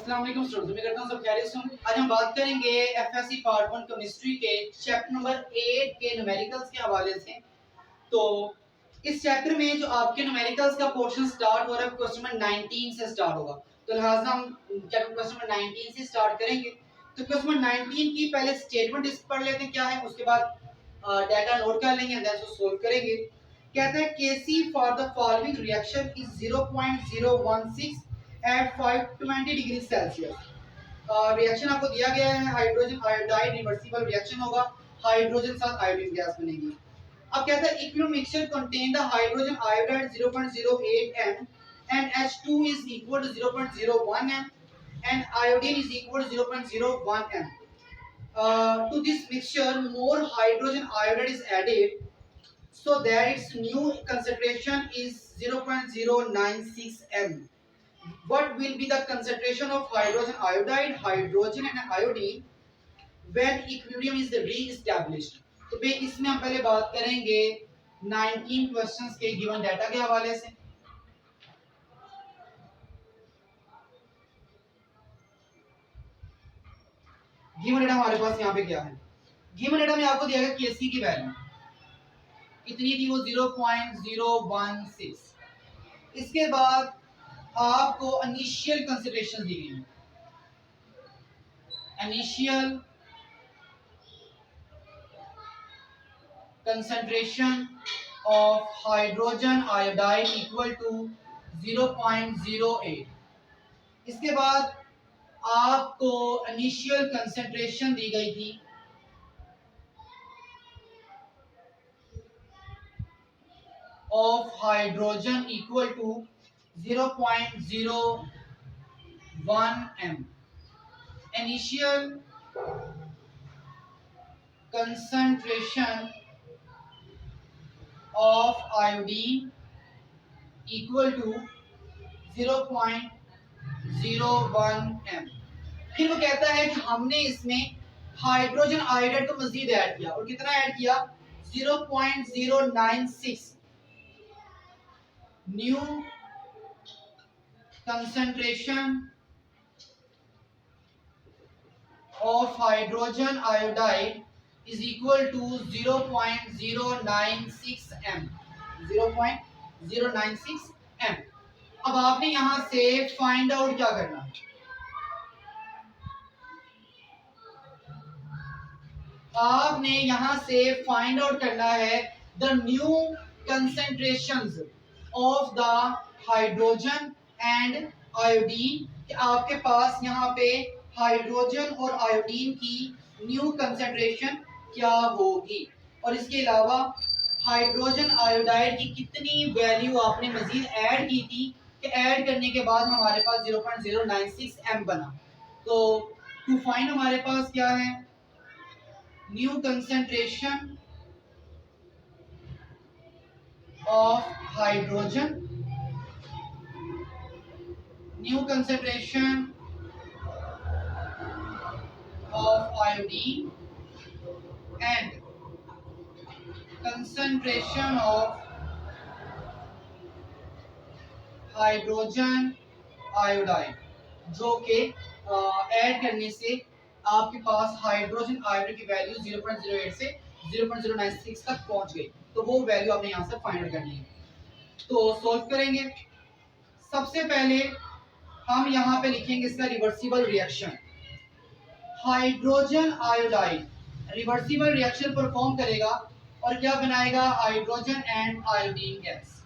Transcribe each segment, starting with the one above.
अस्सलाम वालेकुम स्टूडेंट्स, उम्मीद करता हूं सब खैरियत से होंगे। आज हम बात करेंगे एफएससी पार्ट 1 केमिस्ट्री के चैप्टर नंबर 8 के न्यूमेरिकल्स के हवाले से। तो इस चैप्टर में जो आपके न्यूमेरिकल्स का पोर्शन स्टार्ट हो रहा है क्वेश्चन नंबर 19 से स्टार्ट होगा। तो लिहाजा हम चैप्टर क्वेश्चन नंबर 19 से स्टार्ट करेंगे। तो क्वेश्चन नंबर 19 की पहले स्टेटमेंट इस पढ़ लेते हैं क्या है, उसके बाद डाटा नोट कर लेंगे एंड देन उसको सोल्व करेंगे। कहता है KC for the following reaction is 0.016 at 520 degree Celsius. Reaction आपको दिया गया है, हाइड्रोजन आयोडाइड रिवर्सिबल रिएक्शन होगा, हाइड्रोजन साथ आयोडीन गैस बनेगी। अब कहता है equilibrium mixture contain the hydrogen iodide 0.08 m and H2 is equal to 0.01 m and iodine is equal to 0.01 m. To this mixture more hydrogen iodide is added so that its new concentration is 0.096 m. What will be the concentration of hydrogen iodide, hydrogen and iodine when equilibrium is re-established? तो भाई इसमें हम पहले बात करेंगे 19 questions के given data के हवाले से। गिवन डाटा हमारे पास यहाँ पे क्या है, गिवन डाटा में आपको दिया गया केसी की वैल्यू कितनी थी, वो 0.016। इसके बाद आपको इनिशियल कंसिडरेशन दी गई है, initial concentration of hydrogen iodide equal to 0.08। इसके बाद आपको इनिशियल कंसंट्रेशन दी गई थी of hydrogen equal to 0.01 m। Initial concentration of iodine equal to 0.01 m। फिर वो कहता है कि हमने इसमें हाइड्रोजन आयोडाइड को मजीद ऐड किया, और कितना ऐड किया, 0.096 new concentration of hydrogen iodide is equal to 0.096 m, 0.096 m। अब आपने यहां से फाइंड आउट क्या करना है, आपने यहां से फाइंड आउट करना है the new concentrations of the hydrogen and iodine. कि आपके पास यहाँ पे हाइड्रोजन और आयोडीन की न्यू कंसेंट्रेशन क्या होगी, और इसके अलावा हाइड्रोजन आयोडाइड की कितनी वैल्यू आपने मजीद ऐड की थी, कि ऐड करने के बाद हमारे पास 0.096 m बना। तो टू फाइंड हमारे पास क्या है, new concentration of hydrogen, new concentration of iodine and concentration of hydrogen iodide, जो कि ऐड करने से आपके पास हाइड्रोजन आयोडाइड की वैल्यू 0.08 से 0.096 तक पहुंच गई। तो वो वैल्यू आपने यहाँ से फाइंड आउट करनी है। तो सॉल्व करेंगे। सबसे पहले हम यहाँ पे लिखेंगे इसका reversible reaction. Hydrogen iodide reversible reaction perform करेगा और क्या बनाएगा, हाइड्रोजन एंड आयोडीन गैस।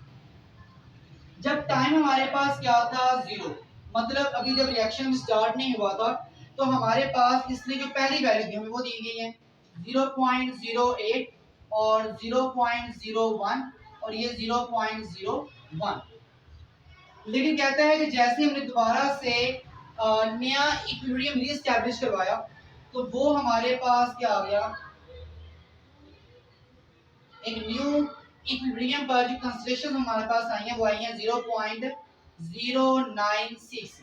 जब टाइम हमारे पास क्या था, 0, मतलब अभी जब रिएक्शन स्टार्ट नहीं हुआ था, तो हमारे पास इसने जो पहली वैल्यू थी हमें वो दी गई है 0.08 और 0.01 और ये 0.01। लेकिन कहता है कि जैसे हमने दोबारा से नया इक्विलिब्रियम रीएस्टैब्लिश करवाया, तो वो हमारे पास क्या आ गया, एक न्यू इक्विलिब्रियम पर जो कंसंट्रेशन हमारे पास आई है वो आई है 0.096,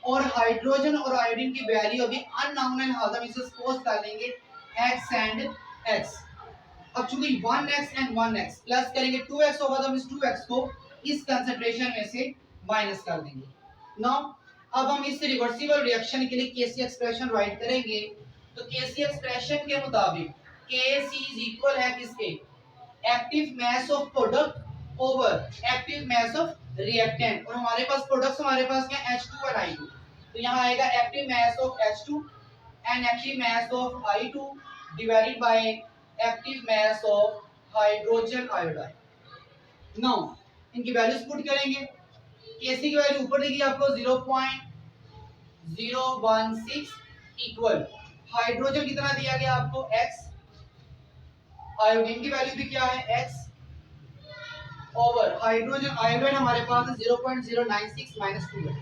और हाइड्रोजन और आयोडीन की वैल्यू अभी अननोन है, लिहाजा हम इसे सपोज कर लेंगे x एंड x। अब चूंकि 1x एंड 1x प्लस करेंगे 2x होगा, तो हम इस 2x को इस कंसंट्रेशन में से माइनस कर देंगे। नाउ अब हम इस रिवर्सिबल रिएक्शन के लिए केसी एक्सप्रेशन राइट करेंगे। तो केसी एक्सप्रेशन के मुताबिक केसी इज इक्वल है किसके, active mass of product over active mass of reactant. और हमारे पास प्रोडक्ट्स हमारे पास क्या है, H2 और I2। तो यहाँ आएगा active mass of H2 and active mass of I2 divided by active mass of hydrogen iodide. Now इनकी वैल्यूज पुट करेंगे। केसी की वैल्यू ऊपर देखिए आपको 0.016 इक्वल हाइड्रोजन कितना दिया गया आपको x, आयोडीन की वैल्यू भी क्या है x ओवर हाइड्रोजन आयोडाइड हमारे पास है 0.096 माइनस 2x।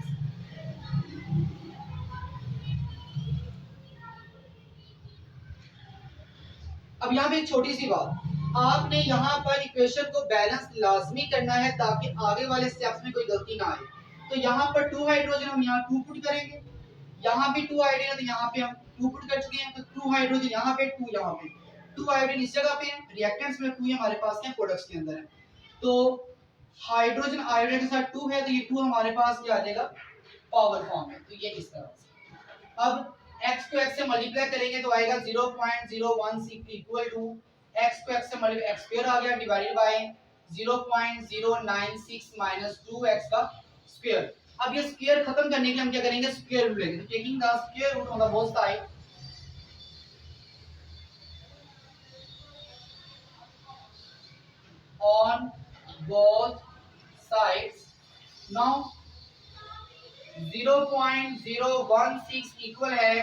अब यहाँ पे एक छोटी सी बात, आपने यहाँ पर इक्वेशन को बैलेंस लाजमी करना है ताकि आगे वाले स्टेप्स में कोई गलती ना आए। तो यहाँ पर 2 हाइड्रोजन हम यहाँ 2 पुट करेंगे, यहाँ भी 2 आयोडीन है तो यहाँ पे हम 2 पुट कर चुके हैं। तो 2 हाइड्रोजन यहाँ पे 2 यहाँ पे 2 आयोडीन इस जगह पे है, रिएक्टेंट्स में 2 हमारे पास है, प्रोडक्ट्स के अंदर है। तो हाइड्रोजन आयोडाइड के साथ 2 है तो ये 2 हमारे पास क्या आ जाएगा, पावर फॉर्म है। तो ये इस तरह से अब x को x से मल्टीप्लाई करेंगे तो आएगा 0.016 इक्वल टू x को x से मल्टीप्लाई x स्क्वायर आ गया डिवाइडेड बाय 0.096 माइनस 2x का स्क्वायर। अब ये स्क्वायर खत्म करने के लिए हम क्या करेंगे, स्क्वायर रूट लेंगे। तो taking the square root on the both side on both sides, now 0.016 equal है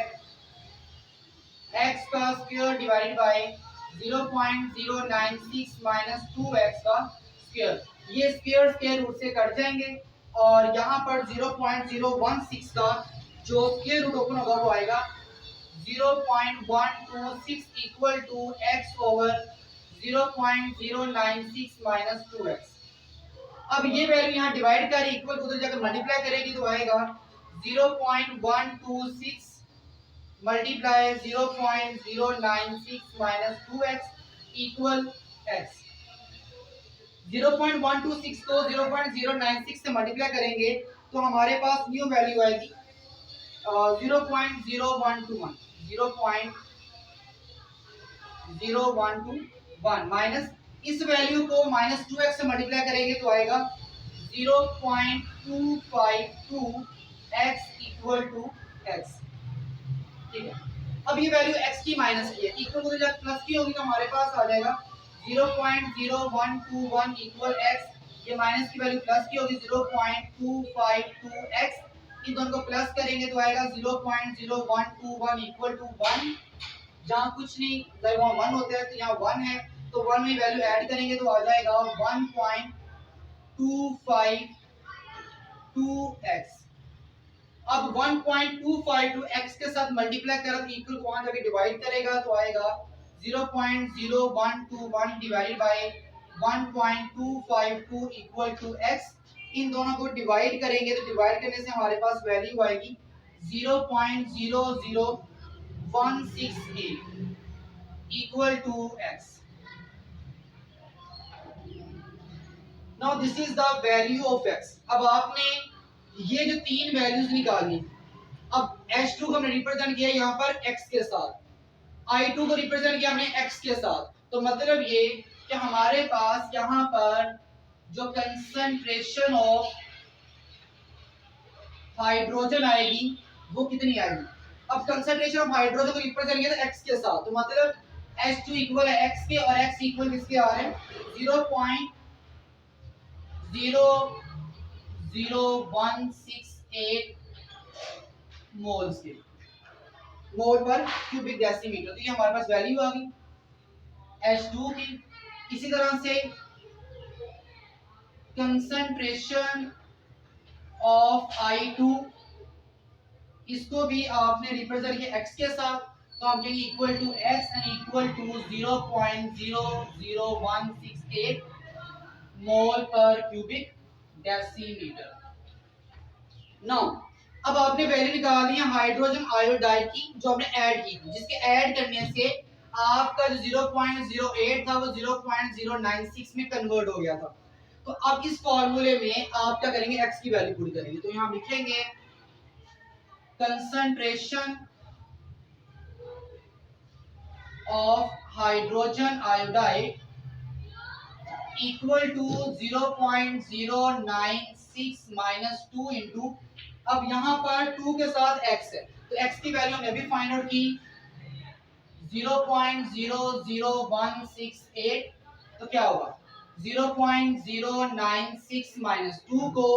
x का square divided by 0.096 minus 2x का स्क्वायर। ये स्क्वायर स्क्वायर रूट से कट जाएंगे और यहाँ पर 0.016 का जो स्क्वायर रूट ओपन होगा वो आएगा 0.126 equal to x over 0.096 minus 2x। अब ये वैल्यू यहाँ डिवाइड कर इक्वल उधर जाकर मल्टीप्लाई करेगी तो आएगा 0.126 multiply 0.096 minus 2x equal x। 0.126 को 0.096 से मल्टीप्लाई करेंगे तो हमारे पास न्यू वैल्यू आएगी 0.0121 माइनस इस वैल्यू को माइनस 2x से मल्टीप्लाई करेंगे तो आएगा 0.252x इक्वल टू x। ठीक है, अब ये वैल्यू x की माइनस की है, इक्वल को जब प्लस की होगी तो हमारे पास आ जाएगा 0.0121 इक्वल x। ये माइनस की वैल्यू प्लस की होगी 0.252x, इन दोनों को प्लस करेंगे तो आएगा 0.0121 इक्वल टू 1। जहाँ कुछ नहीं जब वहाँ 1 होता है तो यहाँ 1 है तो 1 में वैल्यू ऐड करेंगे तो आ जाएगा 1.252x। अब 1.252x के साथ मल्टीप्लाई करें तो इक्वल को वहां जाके डिवाइड करेगा तो आएगा 0.0121 divided by 1.252 equal to x। इन दोनों को डिवाइड करेंगे तो डिवाइड करने से हमारे पास वैल्यू आएगी 0.00168 equal to x। Now this is the value of x। अब आपने ये जो तीन वैल्यूज निकालनी, अब H2 को हमने रिप्रेजेंट किया यहाँ पर x के साथ, I2 को रिप्रेजेंट किया हमने x के साथ। तो मतलब ये कि हमारे पास यहाँ पर जो कंसंट्रेशन ऑफ हाइड्रोजन आएगी वो कितनी आएगी। अब कंसंट्रेशन ऑफ हाइड्रोजन को रिप्रेजेंट किया था x के साथ, तो मतलब H2 इक्वल है x के और x इक्वल किसके आ रहे हैं 0.00168 मोल्स के, मोल पर क्यूबिक डेसीमीटर। तो ये हमारे पास वैल्यू आ गई H2 की। इसी तरह से कंसंट्रेशन ऑफ I2 इसको भी आपने रिप्रेजेंट किया x के साथ, तो हम कहेंगे equal to x and equal to 0.00168 mole पर क्यूबिक डेसीमीटर। नाउ अब आपने वैल्यू निकाल दी है हाइड्रोजन आयोडाइड की जो आपने ऐड की थी, जिसके ऐड करने से आपका जो 0.08 था वो 0.096 में कन्वर्ट हो गया था। तो अब इस फॉर्मूले में आप क्या करेंगे, x की वैल्यू पुट करेंगे। तो यहाँ लिखेंगे concentration of hydrogen iodide equal to 0.096 minus 2 into, अब यहाँ पर 2 के साथ x है तो x की वैल्यू हमने भी फाइंड आउट की 0.00168, तो क्या होगा 0.096 माइनस 2 को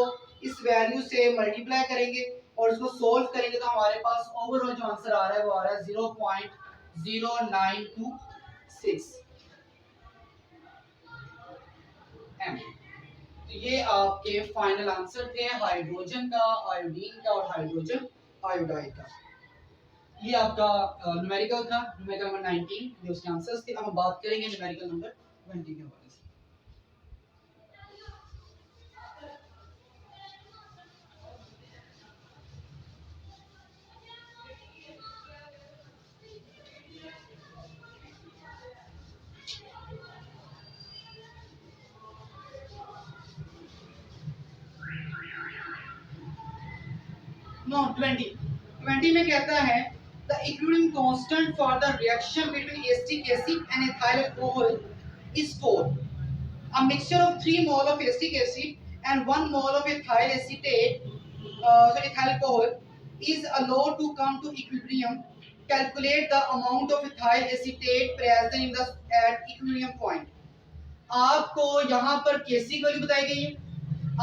इस वैल्यू से मल्टीप्लाई करेंगे और इसको सोल्व करेंगे तो हमारे पास ओवरऑल जो आंसर आ रहा है वो आ रहा है 0.0926 m। तो ये आपके फाइनल आंसर थे हाइड्रोजन का, आयोडीन का और हाइड्रोजन आयोडाइड का। ये आपका न्यूमेरिकल था, न्यूमेरिकल नंबर 19 जो उसके आंसर्स थे। अब हम बात करेंगे न्यूमेरिकल नंबर 20 के हवाले से। नो 20 में कहता है the equilibrium constant for the reaction between acetic acid and ethyl alcohol is 4। A mixture of 3 mole of acetic acid and 1 mole of ethyl acetate, ethyl alcohol is allowed to come to equilibrium. Calculate the amount of ethyl acetate present in the at equilibrium point. आपको यहाँ पर केसी की value बताई गई है,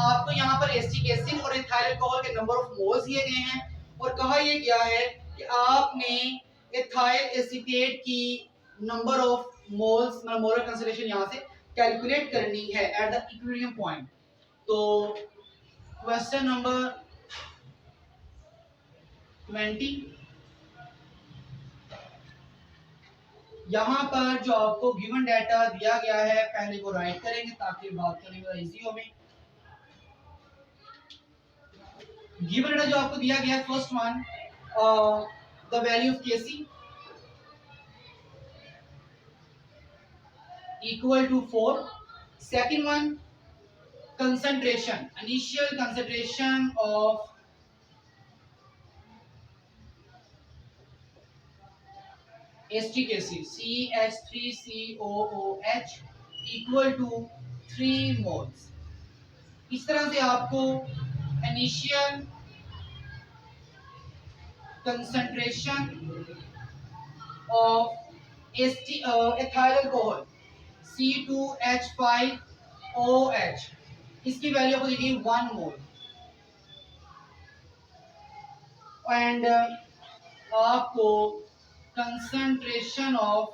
आपको यहाँ पर एसिटिक एसिड और इथाइल अल्कोहल के नंबर ऑफ मोल्स दिए गए हैं और कहा यह गया है कि आपने इथाइल एसीटेट की नंबर ऑफ मोल्स मतलब मोलर कंसंट्रेशन यहाँ से कैलकुलेट करनी है एट द इक्विलिब्रियम पॉइंट। तो क्वेश्चन नंबर 20, यहाँ पर जो आपको गिवन डाटा दिया गया है पहले वो राइट करेंगे ताकि बात करने में इजी हो। में गिवन डाटा जो आपको दिया गया है, first one the value of KC equal to 4, second one concentration, initial concentration of acetic acid CH3COOH equal to 3 moles। इस तरह से आपको initial concentration of ethyl alcohol C2H5OH इसकी वैल्यू आपको दी 1 मोल एंड आपको concentration of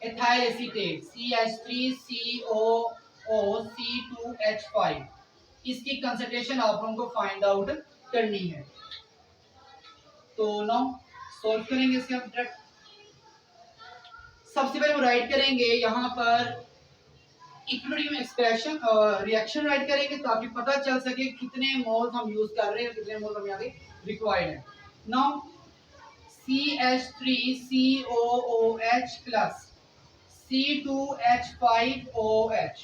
ethyl acetate CH3COOC2H5 इसकी concentration आप लोगों को फाइंड आउट करनी है। तो नाउ सॉल्व करेंगे इसके अंदर। सबसे पहले हम राइट करेंगे यहाँ पर इक्विलिब्रियम एक्सप्रेशन रिएक्शन राइट करेंगे ताकि पता चल सके कितने मोल्स हम यूज कर रहे हैं, कितने मोल्स हम यहाँ पे रिक्वायर्ड है। Now CH3COOH plus C2H5OH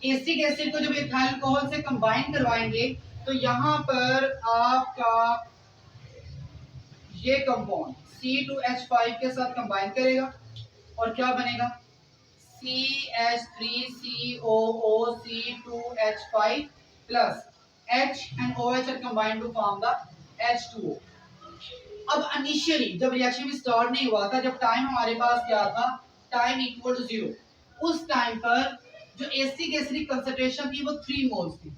acetic acid को जब इथाइल अल्कोहल से कंबाइन करवाएंगे तो यहाँ पर आपका ये कंपाउंड C2H5 के साथ कंबाइन करेगा और क्या बनेगा CH3COOC2H5 plus H and OH are combined to form the H2O। अब इनिशियली जब रिएक्शन भी स्टार्ट नहीं हुआ था, जब टाइम हमारे पास क्या था टाइम इक्वल टू 0, उस टाइम पर जो एसिटिक एसिड की कंसंट्रेशन थी वो 3 मोल्स थी,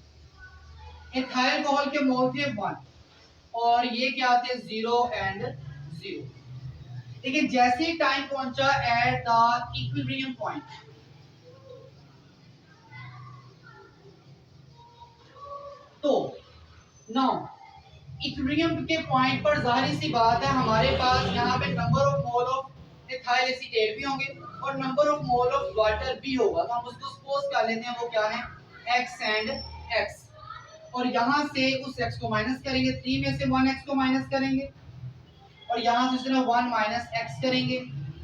इथाइल अल्कोहल के मोल थे 1 और ये क्या थे 0 एंड 0। लेकिन जैसे ही टाइम पहुंचा एट द इक्विलिब्रियम पॉइंट, तो नाउ इक्विलिब्रियम के पॉइंट पर जाहिर सी बात है हमारे पास यहाँ पे number of mole of ethyl acetate भी होंगे और number of mole of water भी होगा। तो हम उसको सपोज कर लेते हैं वो क्या है x एंड x, और यहाँ से उस x को माइनस करेंगे, 3 में से 1x को माइनस करेंगे और यहाँ से 1 माइनस x करेंगे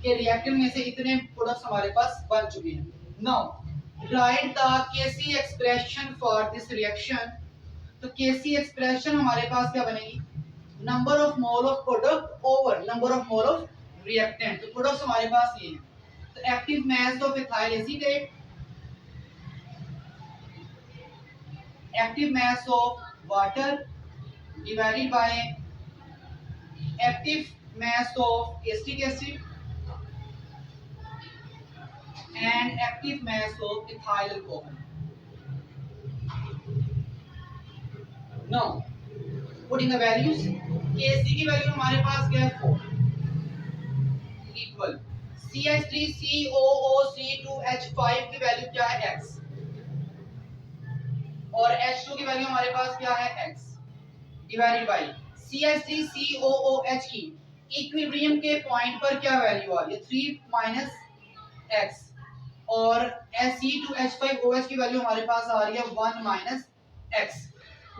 कि रिएक्टर में से इतने प्रोडक्ट्स हमारे पास बन चुके हैं। Now write the KC expression for this reaction. तो केसी एक्सप्रेशन हमारे पास क्या बनेगी, number of mole of product over number of mole of reactant. तो प्रोडक्ट्स हमारे पास ये हैं। तो active mass of ethyl acetate, active mass of water divided by active mass of acetic acid and active mass of ethyl alcohol. Now, putting the values, Kc की value हमारे पास क्या है 4 इक्वल CH3COOC2H5 की वैल्यू क्या है x और H2 की वैल्यू हमारे पास क्या है x डिवाइडेड बाय CH3COOH की इक्विलिब्रियम के पॉइंट पर क्या वैल्यू आ रही है 3 माइनस x और C2H5OH की वैल्यू हमारे पास आ रही है 1 माइनस x।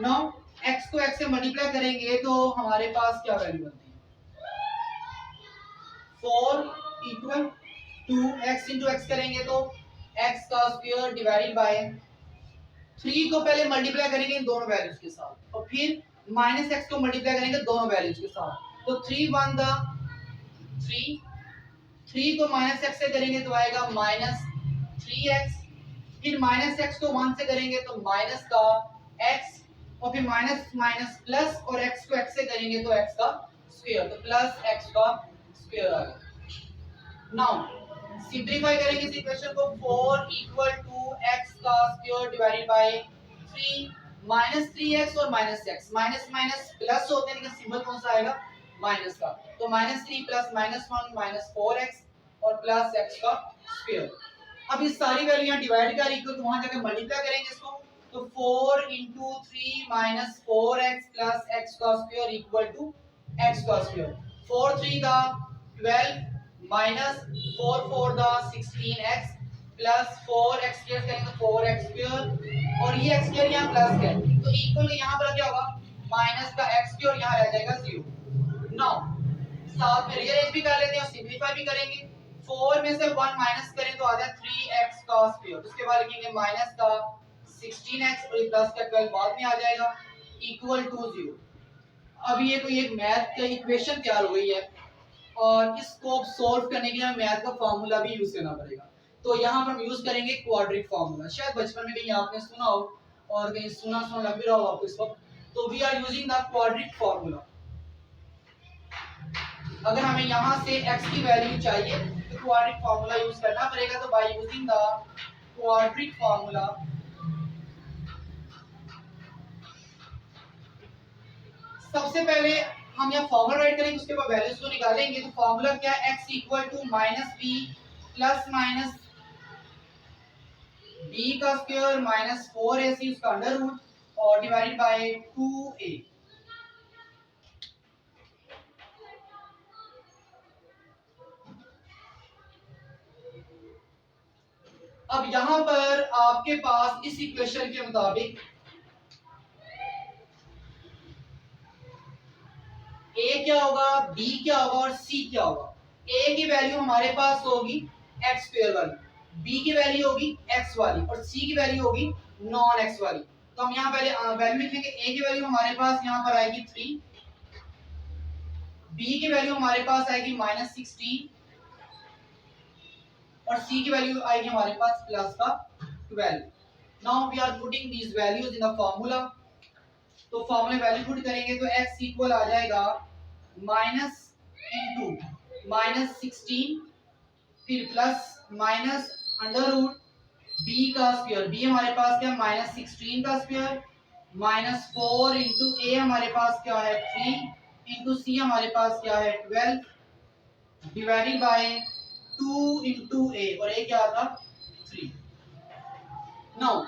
नाउ x को x से मल्टीप्लाई करेंगे तो हमारे पास क्या वैल्यू बनती है 4 equal to x into x करेंगे तो x का स्क्वायर डिवाइडेड बाय 3 को पहले मल्टीप्लाई करेंगे इन दोनों वैल्यूज के साथ और फिर माइनस x को मल्टीप्लाई करेंगे दोनों वैल्यूज के साथ। तो 3 1 द 3 को माइनस x से करेंगे तो आएगा माइनस 3x, फिर माइनस x को 1 से करेंगे तो माइनस का x और फिर माइनस माइनस प्लस और x को x से करेंगे तो x का स्क्वायर, तो प्लस x का स्क्वायर आ गया। नाउ सिंपलीफाई करेंगे इस इक्वेशन को 4 इक्वल टू x का square divided bye 3 minus 3x और minus x, minus minus plus होते हैं लेकिन सिंबल कौन सा आएगा माइनस का, तो minus 3 plus minus 1 minus 4x और प्लस x का स्क्वायर। अब इस सारी वैल्यू यहाँ डिवाइड कर इक्वल तो वहां जाकर मल्टीप्लाई करेंगे इसको, तो 4 into 3 minus 4x plus x का स्क्वायर इक्वल टू x का स्क्वायर। 4 3 दा 12 minus 4 4 दा 16x plus 4x स्क्वायर करेंगे तो 4x स्क्वायर और ये x स्क्वायर यहाँ प्लस है तो इक्वल यहाँ पर क्या होगा माइनस का x स्क्वायर यहाँ रह जाएगा 0। नाउ साथ में रीअरेंज भी कर लेते हैं और सिंपलीफाई भी करेंगे। 4 में से 1 माइनस करें तो आ जाए 3x का स्क्वायर, उसके बाद लिखेंगे माइनस का 16x और प्लस का 12 बाद में आ जाएगा इक्वल टू 0। अब ये कोई एक मैथ का इक्वेशन तैयार हो गई है और इसको सॉल्व करने के लिए मैथ का फार्मूला भी यूज करना पड़ेगा। तो यहाँ पर हम यूज करेंगे क्वाड्रिक फार्मूला, शायद बचपन में कहीं आपने सुना हो और कहीं सुना लग भी रहा हो आपको इस वक्त। तो we are using the quadric formula. अगर हमें यहाँ से x की वैल्यू चाहिए तो क्वाड्रिक फार्मूला यूज करना पड़ेगा। तो by using the quadric formula सबसे पहले हम यहाँ फार्मूला राइट करेंगे उसके बाद वैल्यूज को निकालेंगे। तो फार्मूला क्या है x equal to minus B plus minus B का स्क्वायर माइनस 4ac उसका अंडर रूट और डिवाइडेड बाय 2a। अब यहां पर आपके पास इस इक्वेशन के मुताबिक a क्या होगा b क्या होगा और c क्या होगा। a की वैल्यू हमारे पास होगी x स्क्वायर वाली, b की वैल्यू होगी x वाली और c की वैल्यू होगी नॉन x वाली। तो हम यहाँ पहले वैल्यू लिखेंगे। a की वैल्यू हमारे पास यहाँ पर आएगी 3, b की वैल्यू हमारे पास आएगी माइनस 16 और c की वैल्यू आएगी हमारे पास प्लस का 12। Now we are putting these values in the formula. तो फार्मूले वैल्यू पुट करेंगे तो x इक्वल आ जाएगा माइनस इनटू माइनस 16 फिर plus minus under root b का स्क्वायर, b हमारे पास क्या है माइनस 16 का स्क्वायर माइनस 4 इंटू a हमारे पास क्या है 3 इंटू c हमारे पास क्या है 12 डिवाइडेड बाय 2 इंटू a और a क्या था 3। नाउ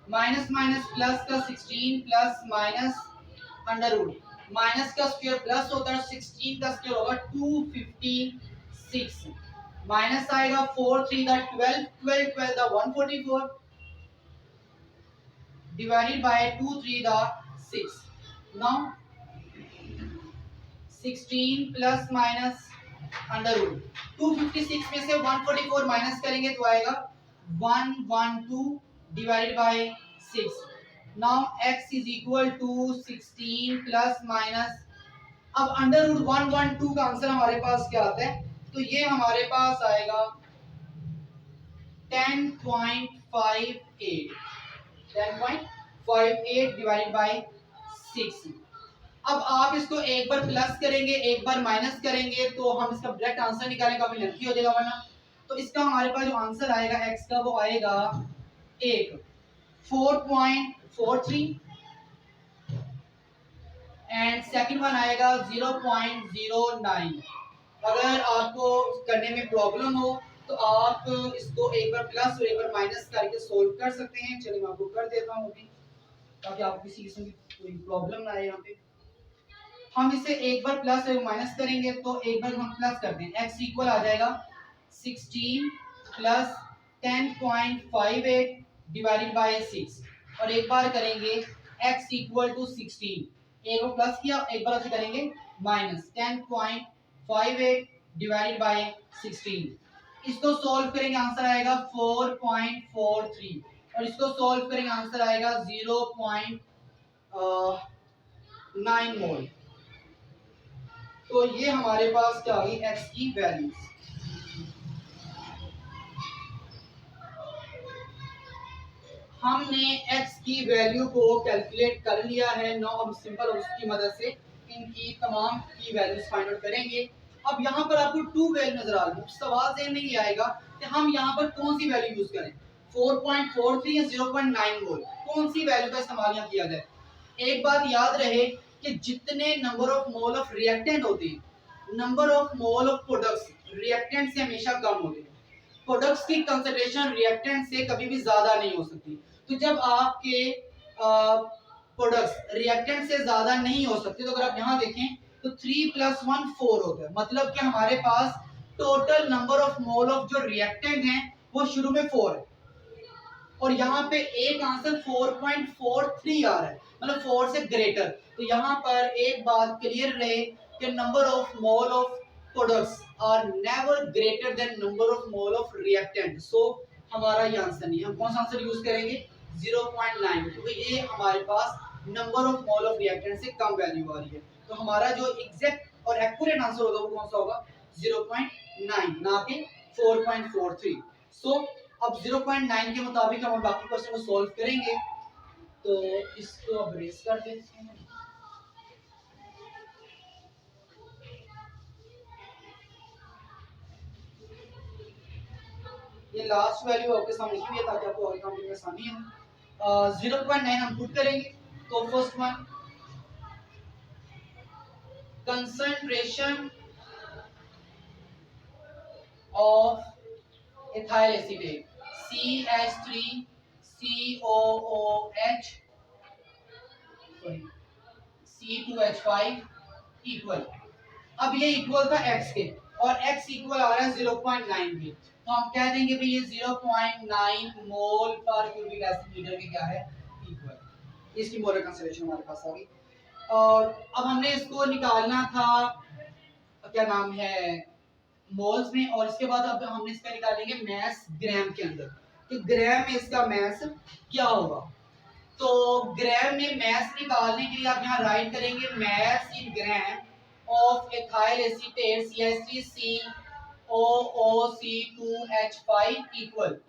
माइनस माइनस प्लस का 16 plus minus under root minus का स्क्वायर प्लस होता है 16 का स्क्वायर होगा 256 माइनस आएगा 4 3 का 12 12 12 का 144 डिवाइडेड बाय 2 3 का 6। Now 16 plus minus under root 256 में से 144 माइनस करेंगे तो आएगा 112 divided by 6। Now x is equal to 16 plus minus, अब अंडर रूट 112 का आंसर हमारे पास क्या आता है, तो ये हमारे पास आएगा 10.58 डिवाइडेड बाय 6। अब आप इसको एक बार प्लस करेंगे एक बार माइनस करेंगे तो हम इसका डायरेक्ट आंसर निकालेंगे, काफी लेंथी हो जाएगा वरना। तो इसका हमारे पास जो आंसर आएगा x का वो आएगा 4.43 एंड सेकंड वन आएगा 0.09। अगर आपको करने में प्रॉब्लम हो तो आप इसको एक बार प्लस और एक बार माइनस करके सोल्व कर सकते हैं। चलिए मैं आपको कर देता हूँ अभी, ताकि आपको किसी किस्म की कोई प्रॉब्लम ना आए। यहाँ पे हम इसे एक बार प्लस और माइनस करेंगे तो एक बार हम प्लस करते हैं, x इक्वल आ जाएगा 16 प्लस 10.58 डिवाइडेड बाय 6 और एक बार करेंगे x इक्वल टू 16, एक बार प्लस किया एक बार ऐसे करेंगे माइनस 10.58 डिवाइडेड बाय 16। इसको सॉल्व करेंगे आंसर आएगा 4.43 और इसको सॉल्व करेंगे आंसर आएगा 0.9 मोल। तो ये हमारे पास क्या होगी x की वैल्यू। हमने x की वैल्यू को कैलकुलेट कर लिया है। नो हम सिंपल उसकी मदद से इनकी तमाम की वैल्यूज फाइंड आउट करेंगे। अब यहाँ पर आपको टू वैल्यू नजर आ रही है, सवाल ज़हन में ये आएगा कि हम यहाँ पर कौन सी वैल्यू यूज करें, 4.43 या 0.9 मोल, कौन सी वैल्यू का इस्तेमाल यहाँ किया जाए। एक बात याद रहे कि जितने number of mole of reactant होते हैं, number of mole of products reactant से हमेशा कम होते हैं। प्रोडक्ट्स की कंसंट्रेशन रिएक्टेंट से कभी भी ज्यादा नहीं हो सकती। तो जब आपके प्रोडक्ट्स रिएक्टेंट से ज्यादा नहीं हो सकते तो अगर आप यहाँ देखें तो 3 + 1 4 होता है, मतलब कि हमारे पास total number of mole of जो रिएक्टेंट हैं वो शुरू में 4 है और यहाँ पे एक आंसर 4.43 आ रहा है, मतलब 4 से ग्रेटर। तो यहाँ पर एक बात क्लियर रहे कि number of mole of products are never greater than number of mole of reactant. So हमारा ये आंसर नहीं है, हम कौन सा आंसर यूज करेंगे 0.9, क्योंकि ये हमारे पास number of mole of reactant से कम वैल्यू आ रही है। तो हमारा जो एग्जैक्ट और एक्यूरेट आंसर होगा वो कौन सा होगा 0.9 ना कि 4.43। सो अब 0.9 के मुताबिक हम बाकी क्वेश्चन को सॉल्व करेंगे। तो इसको अब रेस कर देते हैं। ये लास्ट वैल्यू आपके सामने लिखी हुई है ताकि आपको आगे काम करने में आसानी हो। 0.9 हम पुट करेंगे। तो first one concentration of ethyl acetate CH3 COOH C2H5 equal, अब ये इक्वल था x के और x इक्वल आ रहा है 0.9 के, तो हम कह देंगे भाई ये 0.9 मोल पर क्यूबिक मीटर के क्या है इक्वल, इसकी मोलर कंसंट्रेशन हमारे पास आ गई। और अब हमने इसको निकालना था क्या नाम है मोल्स में, और इसके बाद अब हमने इसका निकालेंगे मैस ग्राम के अंदर कि ग्राम में इसका मैस क्या होगा। तो ग्राम में मैस निकालने के लिए आप यहाँ राइट करेंगे mass in gram of ethyl acetate CH3COOC2H5 equal,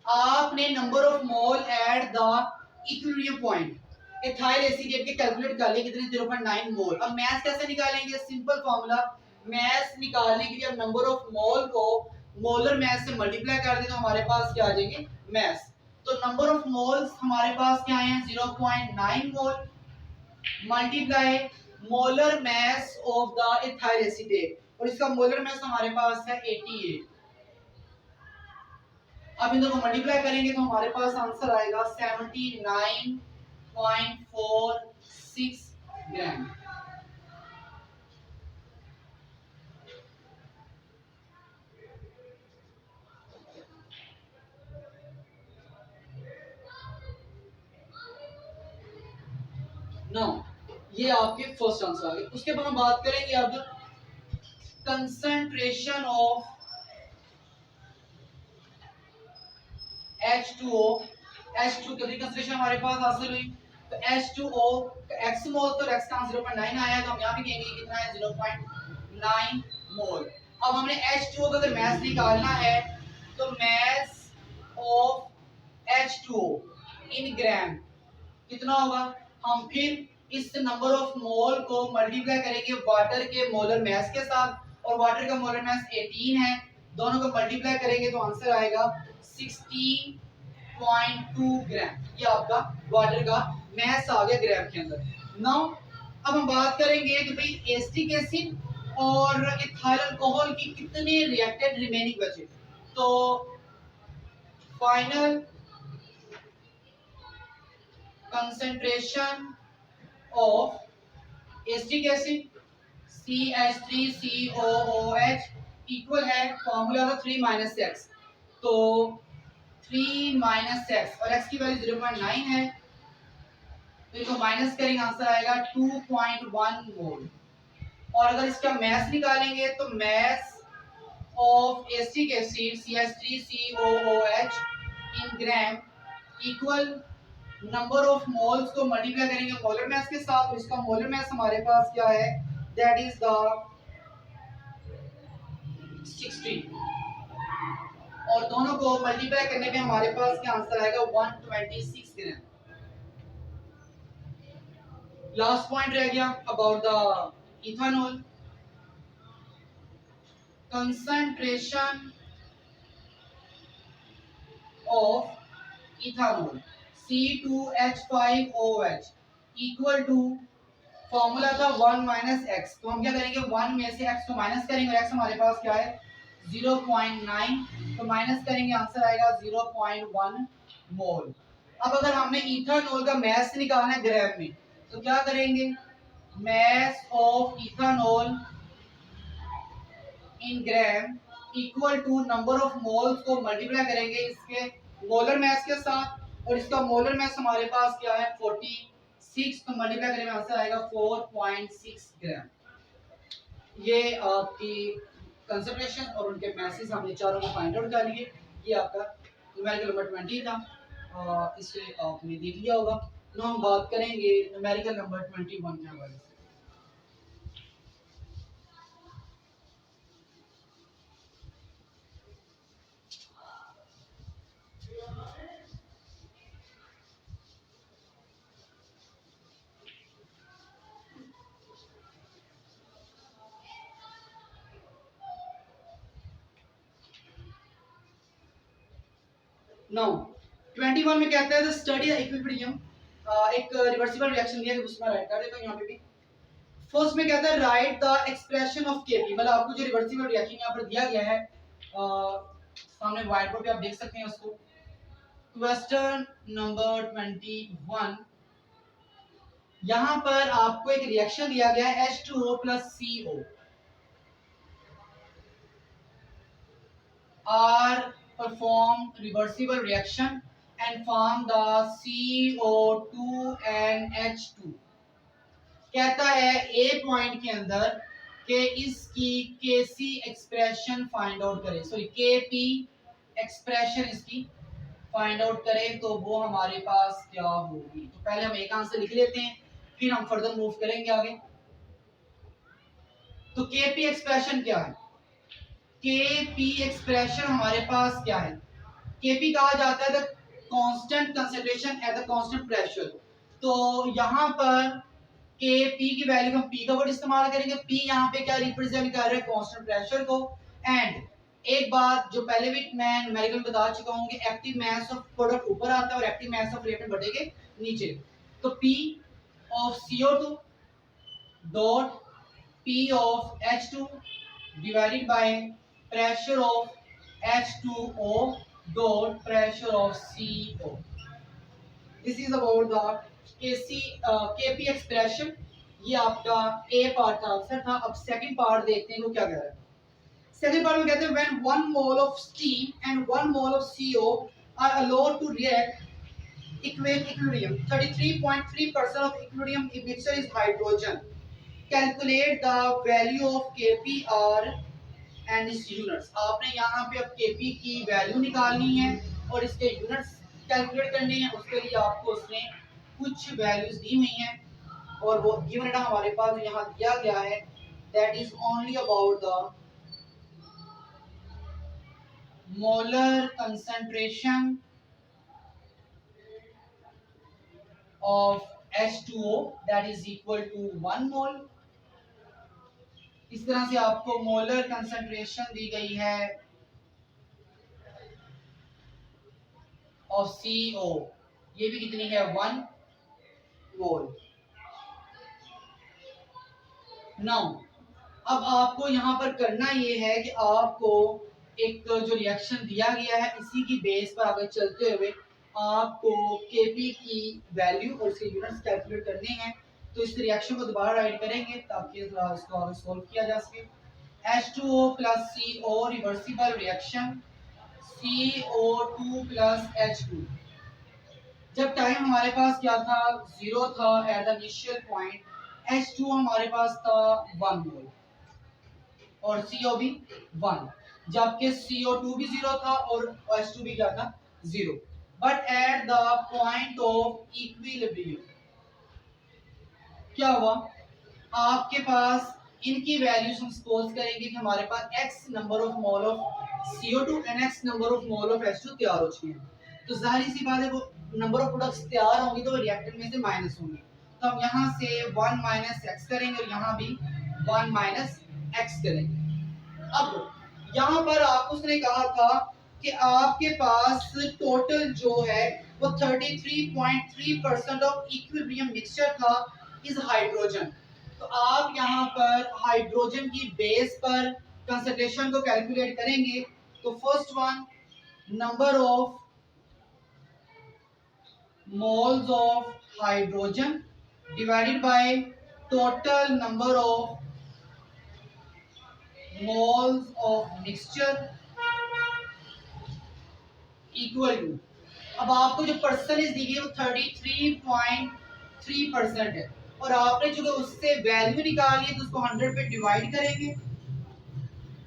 आपने number of mole at the equilibrium point ethyl acetate के कैलकुलेट कर लिए कितने 0.9 मोल। अब मैस कैसे निकालेंगे, सिंपल फार्मूला, मैस निकालने के लिए अब नंबर ऑफ मोल को मोलर मैस से मल्टीप्लाई कर दें तो हमारे पास क्या आ जाएंगे मैस। तो नंबर ऑफ मोल्स हमारे पास क्या आए हैं 0.9 mole multiply molar mass of the ethyl acetate, और इसका मोलर मैस हमारे पास है 88। अब इन दोनों को मल्टीप्लाई करेंगे तो हमारे पास आंसर आएगा 79.46 ग्राम। नो ये आपके फर्स्ट आंसर आ गए। उसके बाद हम बात करेंगे अब कंसंट्रेशन ऑफ H2O, H2 कितनी कंसंट्रेशन हमारे पास हासिल हुई, तो H2O x मोल, तो x का 0.9 आया, तो हम यहाँ भी कहेंगे कितना है 0.9 मोल। अब हमने H2O का अगर मास निकालना है तो मास ऑफ H2O इन ग्राम कितना होगा, हम फिर इस नंबर ऑफ मोल को मल्टीप्लाई करेंगे वाटर के मोलर मास के साथ, और वाटर का मोलर मास 18 है, दोनों को मल्टीप्लाई करेंगे तो आंसर आएगा 16.2 ग्राम। ये आपका वाटर का मास आ गया ग्राम के अंदर। नाउ अब हम बात करेंगे कि भाई एसिटिक एसिड और इथाइल अल्कोहल की कितने रिएक्टेड रिमेनिंग बचे। तो final concentration of acetic acid CH3COOH equal है, फॉर्मूला था 3 - x, तो 3 - x और x की वैल्यू 0.9 है, तो इसको माइनस करेंगे आंसर आएगा 2.1 मोल। और अगर इसका मास निकालेंगे तो मास of acetic acid CH3COOH in gram equal number of moles को मल्टीप्लाई करेंगे मोलर मास के साथ, और इसका मोलर मास हमारे पास क्या है, दैट इज द 16, और दोनों को मल्टीप्लाई करने पे हमारे पास क्या आंसर आएगा 126 ग्राम। लास्ट पॉइंट रह गया about the ethanol, concentration of ethanol C2H5OH equal to, formula था 1 - x, तो हम क्या करेंगे 1 में से x को माइनस करेंगे, और x हमारे पास क्या है 0.9, तो माइनस करेंगे आंसर आएगा 0.1 मोल। अब अगर हमने इथेनॉल का मास निकालना है ग्राम में, तो क्या करेंगे, mass of ethanol in gram equal to number of moles को मल्टीप्लाई करेंगे इसके मोलर मास के साथ, और इसका मोलर मास हमारे पास क्या है 46, तो मल्टीप्लाई करने में आंसर आएगा 4.6 ग्राम। ये आपकी कंसंट्रेशन और उनके मासेस हमने चारों को फाइंड आउट कर लिए। ये आपका न्यूमेरिकल नंबर 20 था, इसे आपने देख लिया होगा। now हम बात करेंगे न्यूमेरिकल नंबर 21 के हवाले से। नाउ 21 में कहता है द स्टडी ऑफ इक्विलिब्रियम, एक रिवर्सिबल रिएक्शन दिया है, उसमें राइट कर देता हूं यहां पे भी। फर्स्ट में कहता है right the expression of KP, मतलब आपको जो रिवर्सिबल रिएक्शन यहां पर दिया गया है, सामने व्हाइट बोर्ड पे आप देख सकते हैं उसको। क्वेश्चन नंबर 21, यहां पर आपको एक रिएक्शन दिया गया है H2O + CO are perform reversible reaction and form the CO2 and H2। कहता है ए पॉइंट के अंदर कि इसकी केसी एक्सप्रेशन फाइंड आउट करें, सॉरी केपी एक्सप्रेशन इसकी फाइंड आउट करें, तो वो हमारे पास क्या होगी। तो पहले हम एक आंसर लिख लेते हैं, फिर हम फर्दर मूव करेंगे आगे। तो केपी एक्सप्रेशन क्या है, केपी एक्सप्रेशन हमारे पास क्या है, केपी कहा जाता है the constant concentration at the constant pressure. तो यहाँ पर केपी की वैल्यू हम पी का वर्ड इस्तेमाल करेंगे, पी यहाँ पे क्या रिप्रेजेंट कर रहा है कांस्टेंट प्रेशर को। एंड एक बात जो पहले भी मैं न्यूमेरिकल बता चुका हूँ कि एक्टिव मास ऑफ प्रोडक्ट ऊपर आता है और एक्टिव मास ऑफ रिएक्टेंट बढ़ेगा नीचे। तो P of CO2 dot P of H2 divided by pressure of H2O dot pressure of CO। This is about the KP expression। ये आपका A पार्ट का आंसर था। अब सेकंड पार्ट देखते हैं वो क्या कह रहा है। सेकंड पार्ट में कहते हैं when 1 mole of steam and 1 mole of CO are allowed to react equilibrium, 33.3% of equilibrium mixture is hydrogen। Calculate the value of KPR and इस यूनिट्स। आपने यहाँ पे अब KP की वैल्यू निकालनी है और इसके यूनिट्स कैलकुलेट करने हैं। उसके लिए आपको उसने कुछ वैल्यूज दी हुई हैं और वो गिवन डेटा हमारे पास यहाँ दिया गया है, that is only about the molar concentration of H2O that is equal to 1 mole. इस तरह से आपको मोलर कंसंट्रेशन दी गई है ऑफ CO, ये भी कितनी है 1 मोल। नाउ अब आपको यहाँ पर करना ये है कि आपको एक जो रिएक्शन दिया गया है इसी की बेस पर आगे चलते हुए आपको Kp की वैल्यू और उसके यूनिट्स कैलकुलेट करने हैं। तो इस रिएक्शन को दोबारा राइट करेंगे ताकि इसको आगे सॉल्व किया जा सके। H2O plus CO reversible reaction CO2 plus H2। जब टाइम हमारे पास क्या था, 0 था at the initial point, H2 हमारे पास था 1 मोल और CO भी 1, जबकि CO2 भी 0 था और H2 भी क्या था 0। But at the point of equilibrium क्या हुआ, आपके पास इनकी वैल्यूज हम सपोज करेंगे कि हमारे पास x number of mole of CO2 and x number of mole of H2 तैयार हो चुके हैं। तो जाहिर सी बात है वो नंबर ऑफ प्रोडक्ट्स तैयार होंगे तो वो रिएक्टेंट में से माइनस होंगे। तो हम यहाँ से 1 माइनस x करेंगे और यहाँ भी 1 माइनस x करेंगे। अब यहाँ पर आपको उसने कहा था कि आपके पास टोटल जो है वो 33.3% ऑफ इक्विलिब्रियम मिक्सचर था इज हाइड्रोजन। तो आप यहाँ पर हाइड्रोजन की बेस पर कंसंट्रेशन को कैलकुलेट करेंगे। तो first one, number of moles of hydrogen divided by total number of moles of mixture equal to, अब आपको जो परसेंटेज दी गई वो 33.3% है और आपने जो उससे वैल्यू निकाली है तो उसको 100 पे डिवाइड करेंगे।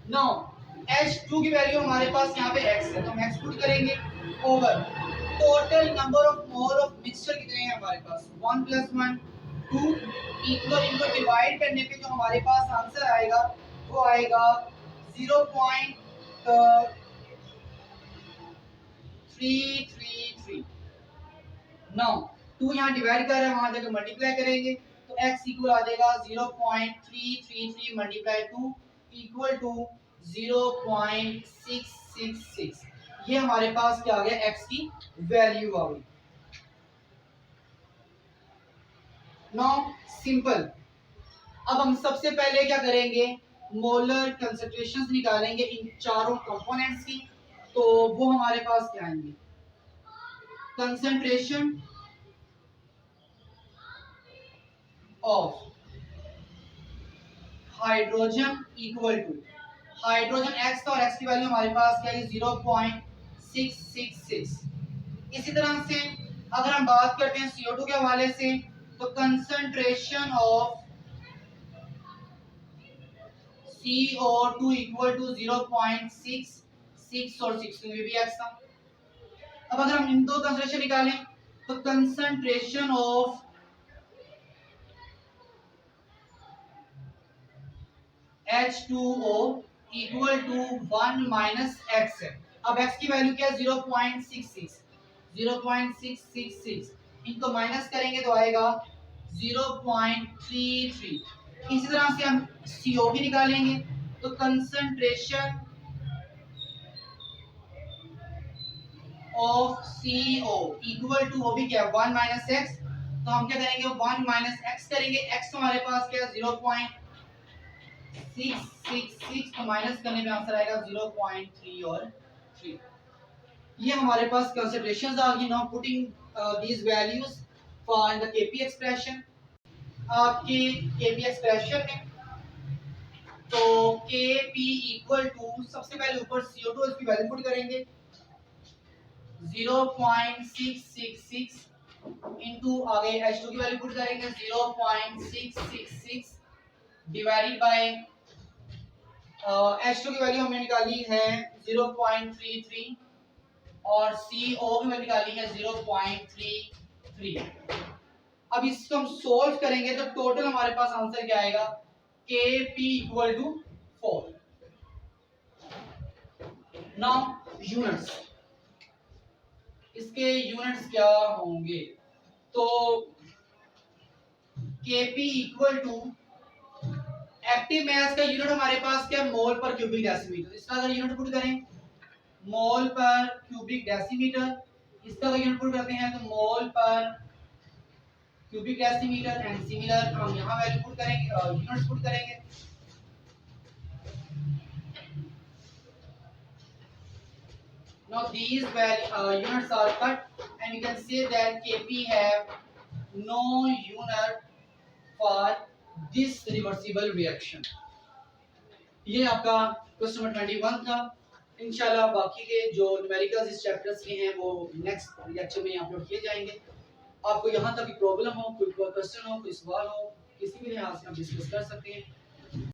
नाउ H2 की वैल्यू हमारे पास यहाँ पे x है तो हम x पुट करेंगे over total number of mole of mixture कितने हैं हमारे पास 1 + 1 2 इक्वल इनको डिवाइड करने पे जो हमारे पास आंसर आएगा वो आएगा 0.333। नाउ 2 यहाँ डिवाइड कर रहे हैं वहां जाकर मल्टीप्लाई करेंगे तो x इक्वल आ जाएगा 0.333 मल्टीप्लाई 2 इक्वल टू 0.666। ये हमारे पास क्या आ गया, x की वैल्यू आ गई। नाउ सिंपल, अब हम सबसे पहले क्या करेंगे, मोलर कंसंट्रेशंस निकालेंगे इन चारों कंपोनेंट्स की। तो वो हमारे पास क्या आएंगे, concentration of hydrogen equal to hydrogen x का और x की वैल्यू हमारे पास क्या है 0.666। इसी तरह से अगर हम बात करते हैं CO2 के हवाले से तो concentration of CO2 equal to 0.66 और 6 में भी x था। अब अगर हम इन दो कंसंट्रेशन निकालें तो concentration of H2O equal to 1 minus x है। अब x की वैल्यू क्या है 0.66 इनको माइनस करेंगे तो आएगा 0.33। इसी तरह से हम CO भी निकालेंगे तो concentration of CO equal to वो भी क्या है 1 माइनस x। तो हम क्या करेंगे 1 माइनस x करेंगे, x हमारे पास क्या है 0.666 तो माइनस करने पे आंसर आएगा 0.3 और 3। ये हमारे पास कंसंट्रेशंस आ गई। Now putting these values for the Kp expression. आपके Kp एक्सप्रेशन में तो Kp इक्वल टू सबसे पहले ऊपर CO2 इसकी वैल्यू पुट करेंगे 0.666 इनटू आगे H2 की वैल्यू पुट करेंगे 0.666 डिवाइडेड बाय H2 की वैल्यू हमने निकाली है 0.33 और CO की वैल्यू निकाली है 0.33। अब इसको हम सोल्व करेंगे तो टोटल हमारे पास आंसर क्या आएगा, Kp equal to 4। Now units, इसके यूनिट्स क्या होंगे, तो Kp equal to active mass का यूनिट हमारे पास क्या है, मोल पर क्यूबिक डेसीमीटर। इसका अगर यूनिट पुट करें मोल पर क्यूबिक डेसीमीटर, इसका अगर यूनिट पुट करते हैं तो मोल पर क्यूबिक डेसीमीटर। एंड सिमिलर हम यहाँ वैल्यू पुट करेंगे, यूनिट्स पुट करेंगे। Now these units are cut and you can say that Kp have no unit for this reversible reaction। ये आपका क्वेश्चन नंबर 21 था। इंशाल्लाह बाकी के जो न्यूमेरिकल्स इस चैप्टर्स के हैं वो नेक्स्ट लेक्चर में अपलोड किए जाएंगे। आपको यहाँ तक प्रॉब्लम हो, कोई क्वेश्चन हो, कोई सवाल हो, किसी भी लिहाज से आप डिस्कस कर सकते हैं।